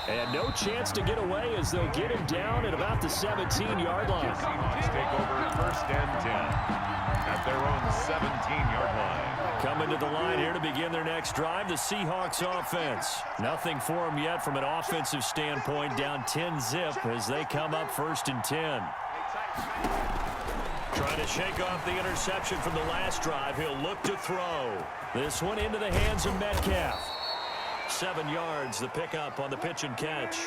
And no chance to get away as they'll get him down at about the 17-yard line. Seahawks take over first and 10 at their own 17-yard line. Coming to the line here to begin their next drive, the Seahawks offense. Nothing for them yet from an offensive standpoint, down 10-zip as they come up first and 10. Trying to shake off the interception from the last drive. He'll look to throw. This one into the hands of Metcalf. 7 yards, the pickup on the pitch and catch.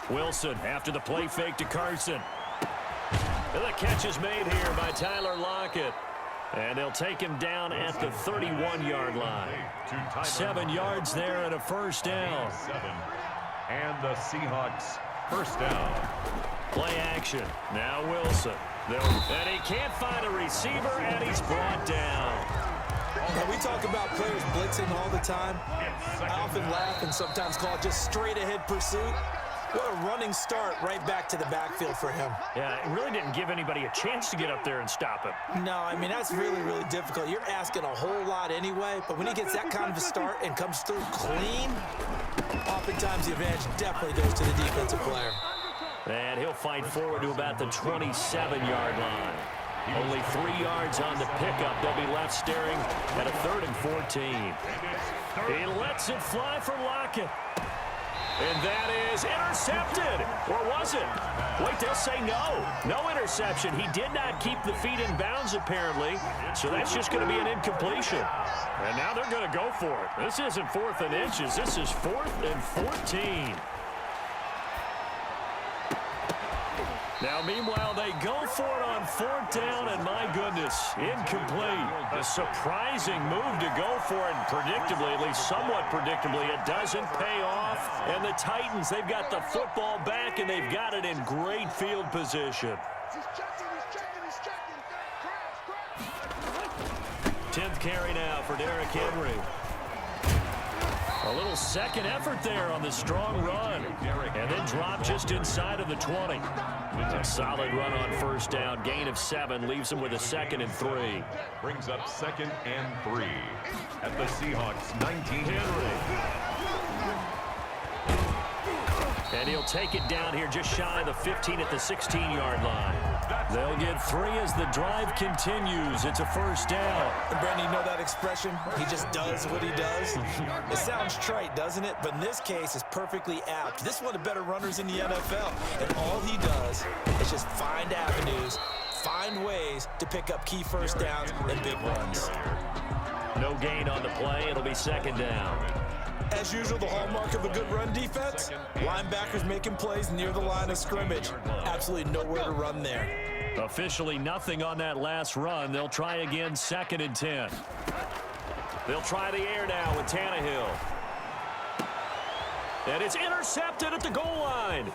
Wilson after the play fake to Carson. And the catch is made here by Tyler Lockett. And they'll take him down at the 31-yard line. 7 yards there and a first down. And the Seahawks first down. Play action. Now Wilson. And he can't find a receiver, and he's brought down. Now, we talk about players blitzing all the time. I often laugh and sometimes call it just straight-ahead pursuit. What a running start right back to the backfield for him. Yeah, it really didn't give anybody a chance to get up there and stop him. No, I mean, that's really, really difficult. You're asking a whole lot anyway, but when he gets that kind of a start and comes through clean, oftentimes the advantage definitely goes to the defensive player. And he'll fight forward to about the 27-yard line. Only 3 yards on the pickup. They'll be left staring at a 3rd and 14. He lets it fly for Lockett. And that is intercepted. Or was it? Wait, they'll say no. No interception. He did not keep the feet in bounds, apparently. So that's just going to be an incompletion. And now they're going to go for it. This isn't 4th and inches. This is 4th and 14. Now, meanwhile, they go for it on 4th down, and my goodness, incomplete. A surprising move to go for it, and predictably, at least somewhat predictably, it doesn't pay off. And the Titans, they've got the football back, and they've got it in great field position. 10th carry now for Derrick Henry. A little second effort there on the strong run. And then drop just inside of the 20. A solid run on first down. Gain of 7 leaves him with a 2nd and 3. Brings up 2nd and 3 at the Seahawks 19. Henry. And he'll take it down here just shy of the 15 at the 16-yard line. They'll get 3 as the drive continues. It's a first down. And Brandon, you know that expression? He just does what he does. It sounds trite, doesn't it? But in this case, it's perfectly apt. This is one of the better runners in the NFL. And all he does is just find avenues, find ways to pick up key first downs and big runs. No gain on the play. It'll be 2nd down. As usual, the hallmark of a good run defense, linebackers making plays near the line of scrimmage. Absolutely nowhere to run there. Officially nothing on that last run. They'll try again, 2nd and 10. They'll try the air now with Tannehill. And it's intercepted at the goal line.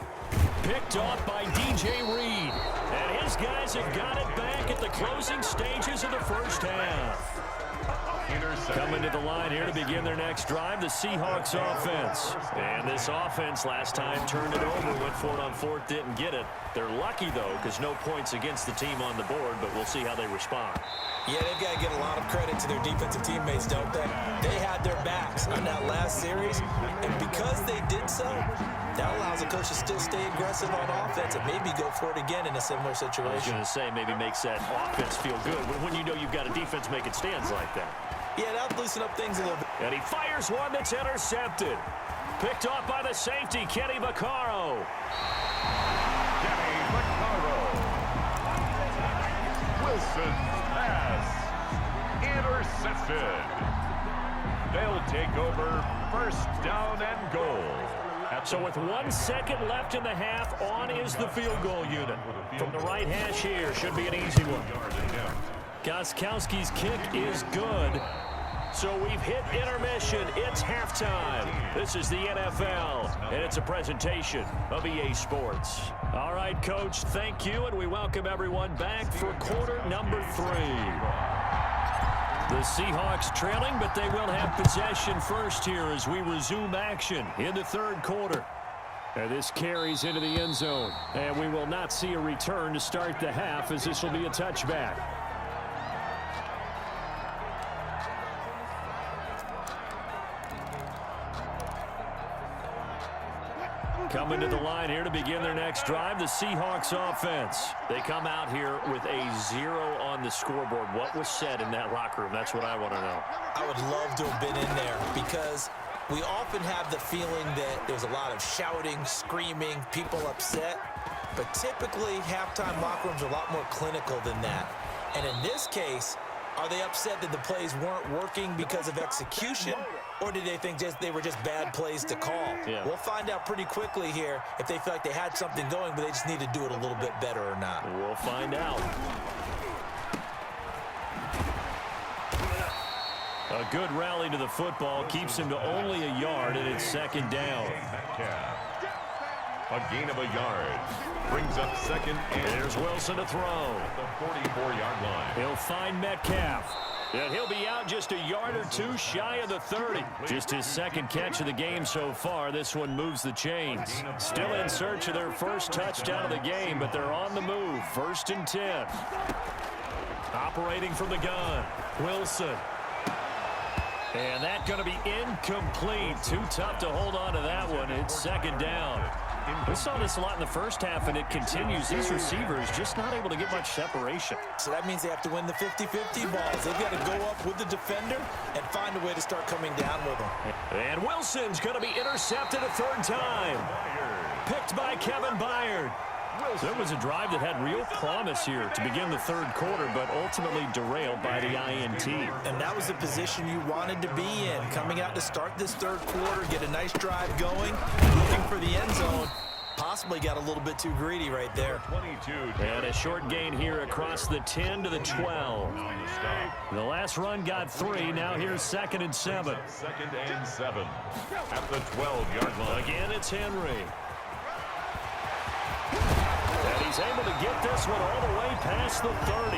Picked off by DJ Reed. And his guys have got it back at the closing stages of the first half. Coming to the line here to begin their next drive, the Seahawks offense. And this offense last time turned it over, went for it on 4th, didn't get it. They're lucky, though, because no points against the team on the board, but we'll see how they respond. Yeah, they've got to give a lot of credit to their defensive teammates, don't they? They had their backs on that last series, and because they did so, that allows the coach to still stay aggressive on offense and maybe go for it again in a similar situation. I was going to say, maybe makes that offense feel good when you know you've got a defense making stands like that. Yeah, that'll loosen up things a little bit. And he fires one that's intercepted. Picked off by the safety, Kenny Vaccaro. Kenny Vaccaro. Wilson's pass. Intercepted. They'll take over first down and goal. So with 1 second left in the half, on is the field goal unit. From the right hash here, should be an easy one. Gostkowski's kick is good. So we've hit intermission. It's halftime. This is the NFL, and it's a presentation of EA Sports. All right, Coach, thank you, and we welcome everyone back for quarter number 3. The Seahawks trailing, but they will have possession first here as we resume action in the 3rd quarter. And this carries into the end zone. And we will not see a return to start the half, as this will be a touchback. Coming to the line here to begin their next drive, the Seahawks offense. They come out here with a 0 on the scoreboard. What was said in that locker room? That's what I want to know. I would love to have been in there because we often have the feeling that there's a lot of shouting, screaming, people upset. But typically, halftime locker rooms are a lot more clinical than that. And in this case, are they upset that the plays weren't working because of execution? Or did they think they were just bad plays to call? Yeah. We'll find out pretty quickly here if they feel like they had something going, but they just need to do it a little bit better or not. We'll find out. A good rally to the football keeps him to only a yard, and it's second down. A gain of a yard. Brings up second and there's Wilson to throw. At the 44-yard line. He'll find Metcalf. And he'll be out just a yard or two shy of the 30. Just his second catch of the game so far. This one moves the chains. Still in search of their first touchdown of the game, but they're on the move. 1st and 10. Operating from the gun. Wilson. And that's going to be incomplete. Too tough to hold on to that one. It's second down. We saw this a lot in the first half, and it continues. These receivers just not able to get much separation. So that means they have to win the 50-50 balls. They've got to go up with the defender and find a way to start coming down with them. And Wilson's going to be intercepted a third time. Picked by Kevin Byard. There was a drive that had real promise here to begin the third quarter, but ultimately derailed by the INT. And that was the position you wanted to be in. Coming out to start this third quarter, get a nice drive going, looking for the end zone. Possibly got a little bit too greedy right there. 22. And a short gain here across the 10 to the 12. The last run got 3. Now here's 2nd and 7. 2nd and 7. At the 12-yard line. Again, it's Henry. And he's able to get this one all the way past the 30.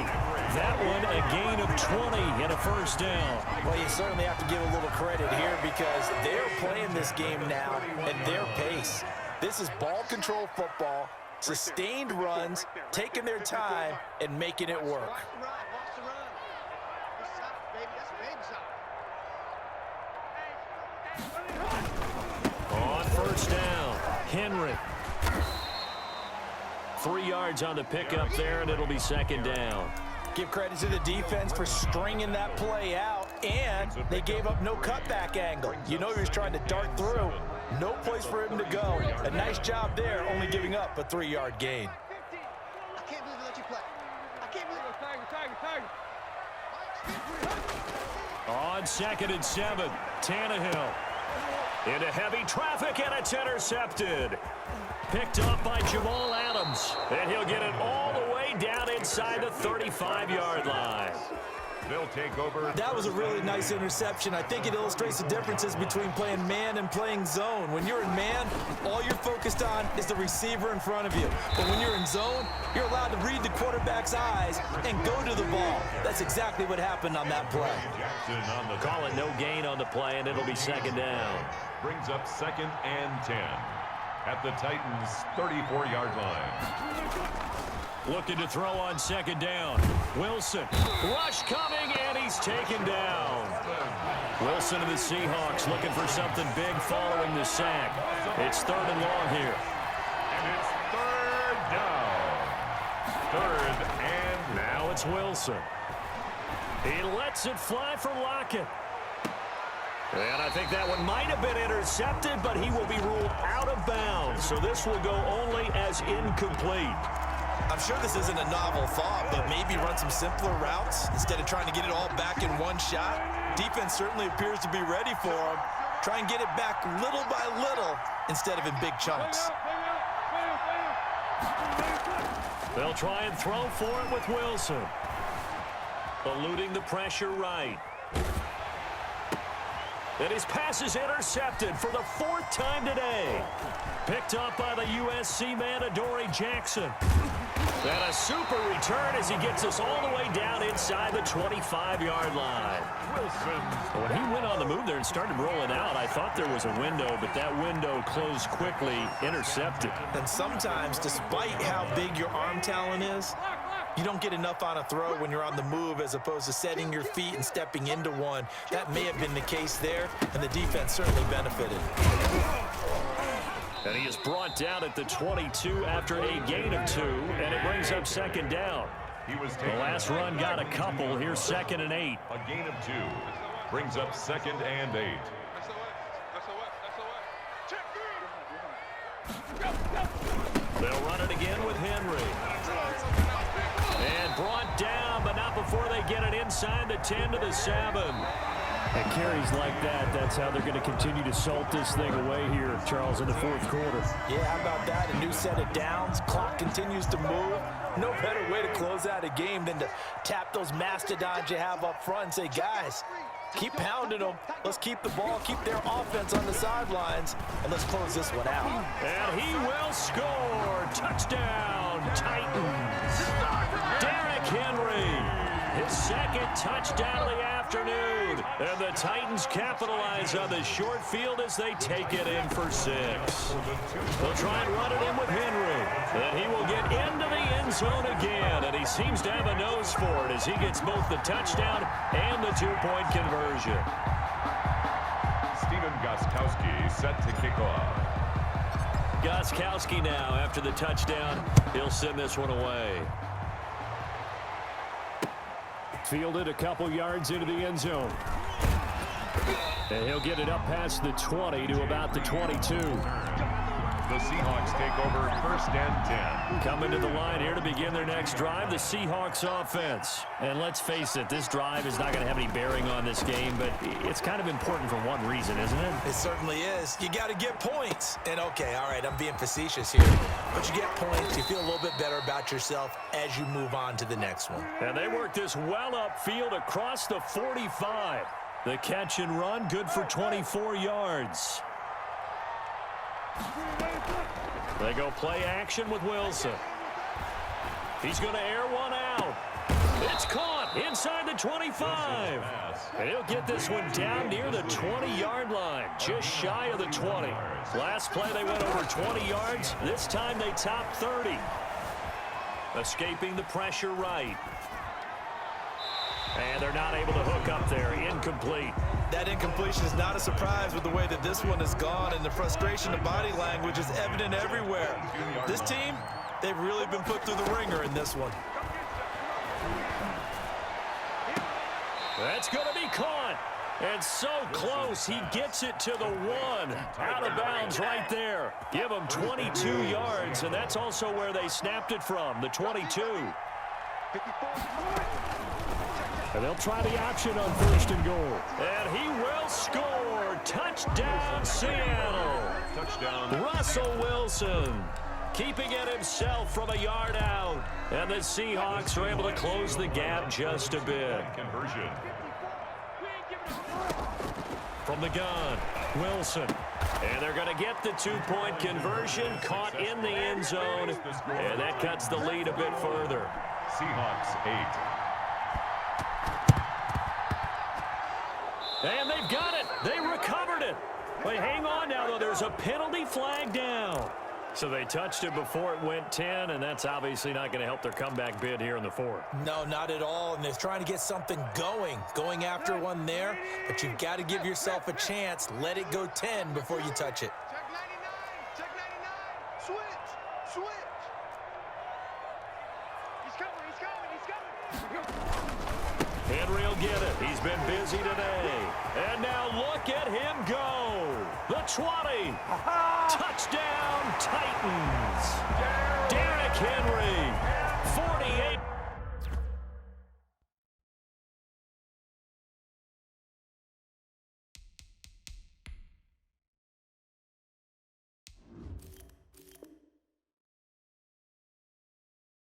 That one a gain of 20 and a first down. Well, you certainly have to give a little credit here because they're playing this game now at their pace. This is ball control football, sustained runs, taking their time, and making it work. On first down, Henry. 3 yards on the pickup there, and it'll be second down. Give credit to the defense for stringing that play out, and they gave up no cutback angle. You know he was trying to dart through. No place for him to go. A nice job there, only giving up a 3-yard gain. I can't believe they let you play. I can't believe On 2nd and 7, Tannehill. Into heavy traffic, and it's intercepted. Picked off by Jamal Adams. And he'll get it all the way down inside the 35-yard line. They'll take over. That was a really nice interception. I think it illustrates the differences between playing man and playing zone. When you're in man, all you're focused on is the receiver in front of you. But when you're in zone, you're allowed to read the quarterback's eyes and go to the ball. That's exactly what happened on that play. Jackson on the Call it no gain on the play, and it'll be second down. brings up 2nd and 10 at the Titans' 34-yard line. Looking to throw on second down. Wilson. Rush coming, and he's taken down. Wilson of the Seahawks looking for something big following the sack. It's 3rd and long here. And it's 3rd down. 3rd and Now it's Wilson. He lets it fly for Lockett. And I think that one might have been intercepted, but he will be ruled out of bounds. So this will go only as incomplete. I'm sure this isn't a novel thought, but maybe run some simpler routes instead of trying to get it all back in one shot. Defense certainly appears to be ready for him. Try and get it back little by little instead of in big chunks. They'll try and throw for it with Wilson. Eluding the pressure right. And his pass is intercepted for the 4th time today. Picked up by the USC man, Adoree Jackson. And a super return as he gets us all the way down inside the 25-yard line. When he went on the move there and started rolling out, I thought there was a window, but that window closed quickly, intercepted. And sometimes, despite how big your arm talent is, you don't get enough on a throw when you're on the move as opposed to setting your feet and stepping into one. That may have been the case there, and the defense certainly benefited. And he is brought down at the 22 after a gain of 2, and it brings up second down. The last run got a couple. Here's 2nd and 8. A gain of 2 brings up 2nd and 8. They'll run it again with Henry. And brought down, but not before they get it inside the 10 to the 7. And carries like that, that's how they're going to continue to salt this thing away here, Charles, in the 4th quarter. Yeah, how about that? A new set of downs. Clock continues to move. No better way to close out a game than to tap those mastodons you have up front and say, guys, keep pounding them. Let's keep the ball, keep their offense on the sidelines, and let's close this one out. And he will score. Touchdown, Titans. Derrick Henry. His 2nd touchdown of the afternoon. And the Titans capitalize on the short field as they take it in for 6. They'll try and run it in with Henry. And he will get into the end zone again. And he seems to have a nose for it as he gets both the touchdown and the 2-point conversion. Stephen Gostkowski set to kick off. Gostkowski now after the touchdown. He'll send this one away. Fielded a couple yards into the end zone. And he'll get it up past the 20 to about the 22. The Seahawks take over 1st and 10. Coming to the line here to begin their next drive, the Seahawks offense. And let's face it, this drive is not going to have any bearing on this game, but it's kind of important for one reason, isn't it? It certainly is. You got to get points. And okay, all right, I'm being facetious here, but you get points, you feel a little bit better about yourself as you move on to the next one. And they work this well upfield across the 45. The catch and run, good for 24 yards. They go play action with Wilson. He's going to air one out. It's caught inside the 25. And he'll get this one down near the 20-yard line, just shy of the 20. Last play they went over 20 yards. This time they top 30. Escaping the pressure right. And they're not able to hook up there. Incomplete. That incompletion is not a surprise with the way that this one has gone, and the frustration of body language is evident everywhere. This team, they've really been put through the ringer in this one. That's going to be caught. And so close, he gets it to the 1. Out of bounds right there. Give him 22 yards, and that's also where they snapped it from, the 22. And they'll try the option on 1st and goal. And he will score. Touchdown, Seattle. Touchdown. Russell Wilson keeping it himself from a yard out. And the Seahawks are able to close the gap just a bit. Conversion. From the gun, Wilson. And they're going to get the 2-point conversion, caught in the end zone. And that cuts the lead a bit further. Seahawks 8. And they've got it. They recovered it. Wait, hang on now, though. There's a penalty flag down. So they touched it before it went 10, and that's obviously not going to help their comeback bid here in the 4th. No, not at all, and they're trying to get something going after one there, but you've got to give yourself a chance. Let it go 10 before you touch it. Check 99. Switch. He's coming. Henry will get it. He's been busy today. And now look at him go. The 20. Touchdown, Titans. Derrick Henry